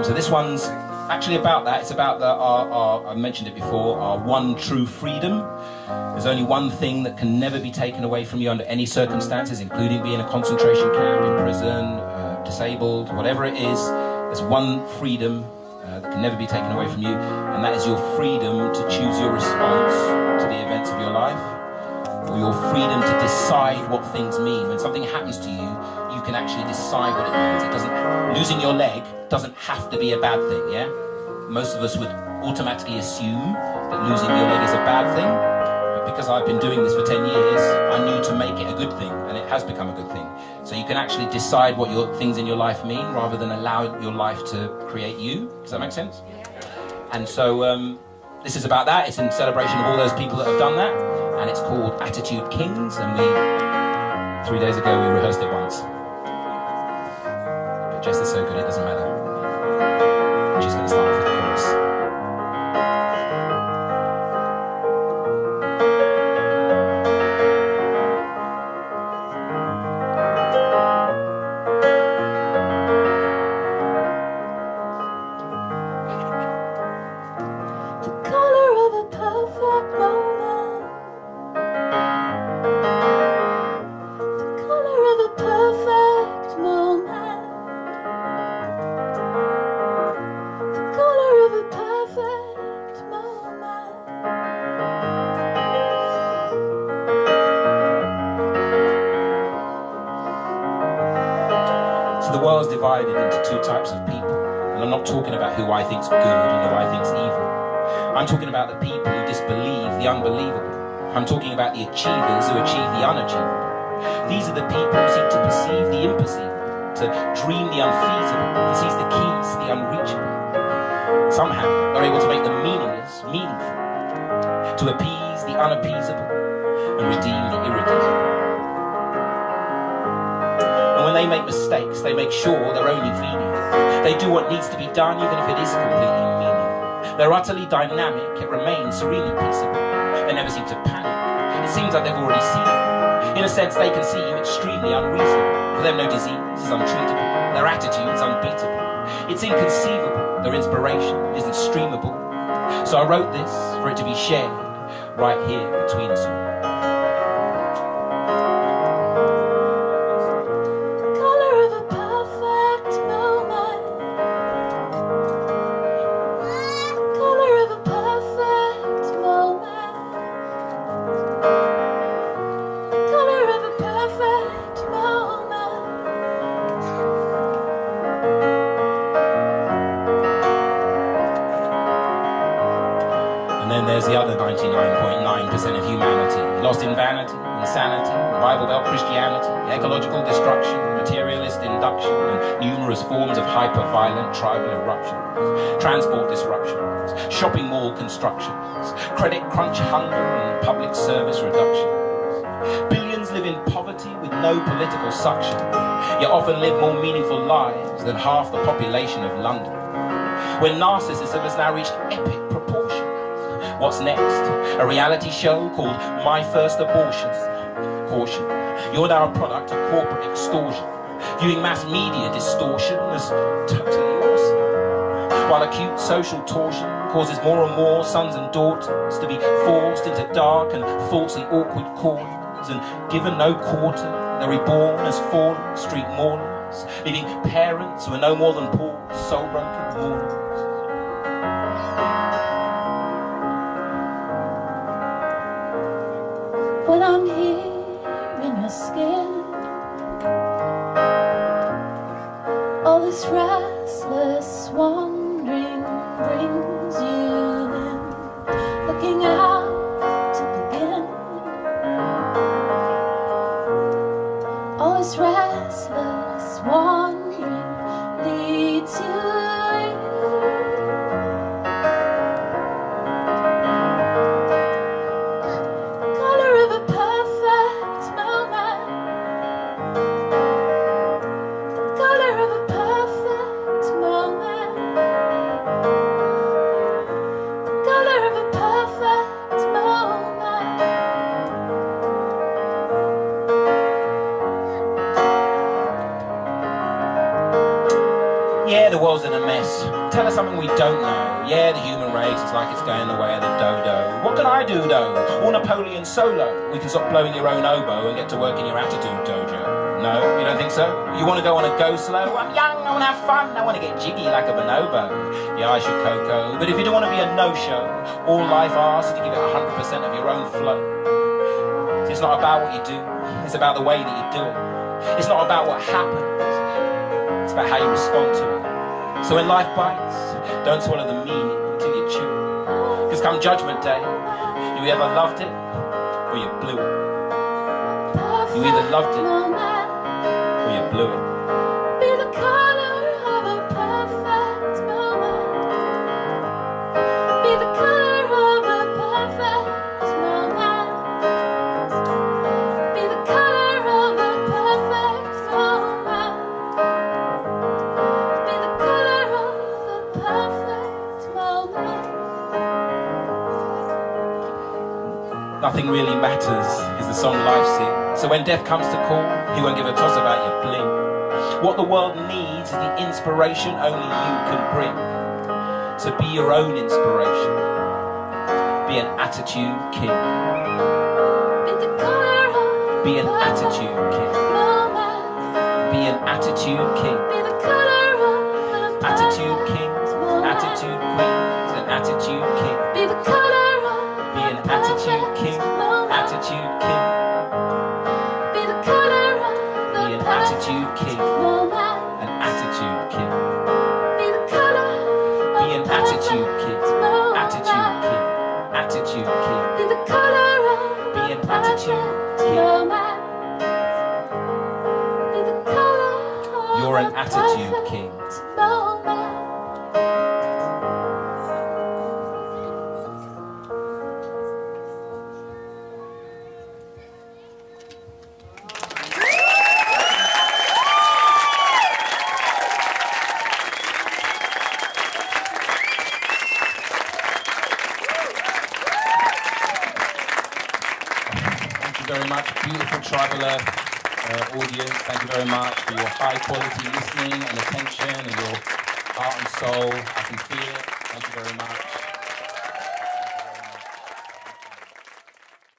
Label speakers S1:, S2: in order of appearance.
S1: So this one's actually about that. It's about I mentioned it before, our one true freedom. There's only one thing that can never be taken away from you under any circumstances, including being in a concentration camp, in prison, disabled, whatever it is. There's one freedom that can never be taken away from you, and that is your freedom to choose your response to the events of your life, or your freedom to decide what things mean. When something happens to you, you can actually decide what it means. It doesn't, losing your leg doesn't have to be a bad thing, yeah? Most of us would automatically assume that losing your leg is a bad thing, but because I've been doing this for 10 years, I knew to make it a good thing, and it has become a good thing. So you can actually decide what your things in your life mean, rather than allow your life to create you. Does that make sense? And so this is about that. It's in celebration of all those people that have done that, and it's called Attitude Kings, and 3 days ago we rehearsed it once. But Jess is so good it doesn't matter. She's going to start off with the chorus. The world's divided into two types of people, and I'm not talking about who I think's good and who I think's evil. I'm talking about the people who disbelieve the unbelievable. I'm talking about the achievers who achieve the unachievable. These are the people who seek to perceive the imperceivable, to dream the unfeasible, and seize the keys to the unreachable. Somehow they're able to make the meaningless meaningful, to appease the unappeasable and redeem the irredeemable. And when they make mistakes, they make sure they're only venial. They do what needs to be done, even if it is completely menial. They're utterly dynamic, yet remain serenely peaceable. They never seem to panic. It seems like they've already seen it. In a sense, they can seem extremely unreasonable. For them, no disease is untreatable. Their attitude's unbeatable. It's inconceivable. Their inspiration isn't streamable. So I wrote this for it to be shared right here between us all. And then there's the other 99.9% of humanity, lost in vanity, insanity, Bible Belt Christianity, ecological destruction, materialist induction, and numerous forms of hyper-violent tribal eruptions, transport disruptions, shopping mall constructions, credit crunch hunger, and public service reductions. Billions live in poverty with no political suction, yet often live more meaningful lives than half the population of London. When narcissism has now reached epic proportions. What's next? A reality show called My First Abortion. Caution, you're now a product of corporate extortion, viewing mass media distortion as totally awesome, while acute social torsion causes more and more sons and daughters to be forced into dark and falsely awkward corners, and given no quarter, they're reborn as fallen street mourners, leaving parents who are no more than poor, soul-broken mourners.
S2: When I'm here in your skin, all this restless wandering brings you in, looking out to begin. All this restless wandering leads you in.
S1: Yeah, the world's in a mess. Tell us something we don't know. Yeah, the human race is like it's going the way of the dodo. What can I do though? All Napoleon solo. We can stop blowing your own oboe and get to work in your attitude dojo. No, you don't think so? You want to go on a go slow? I'm young, I want to have fun, I want to get jiggy like a bonobo. Yeah, I should cocoa. But if you don't want to be a no-show, all life asks is to give it 100% of your own flow. It's not about what you do, it's about the way that you do it. It's not about what happens, it's about how you respond to it. So when life bites, don't swallow the meaning until you chew it. Because come judgment day, you either loved it or you blew it. You either loved it or you blew it.
S2: Be the color of a perfect moment. Be the color of a perfect moment. Be the color of a perfect moment. Be the color of a perfect moment.
S1: Nothing really matters is the song life sings. So when death comes to call, he won't give a toss about your bling. What the world needs is the inspiration only you can bring. So be your own inspiration. Be an attitude king. Be an attitude king. Be an attitude king. Attitude kings, attitude queens, and attitude king. Be an attitude king, attitude king. Attitude king, an attitude king. Be an attitude king, attitude king, attitude king. Be an attitude king. You're an attitude king. Very much, beautiful Tribal Earth audience. Thank you very much for your high quality listening and attention and your heart and soul. I can feel it. Thank you very much.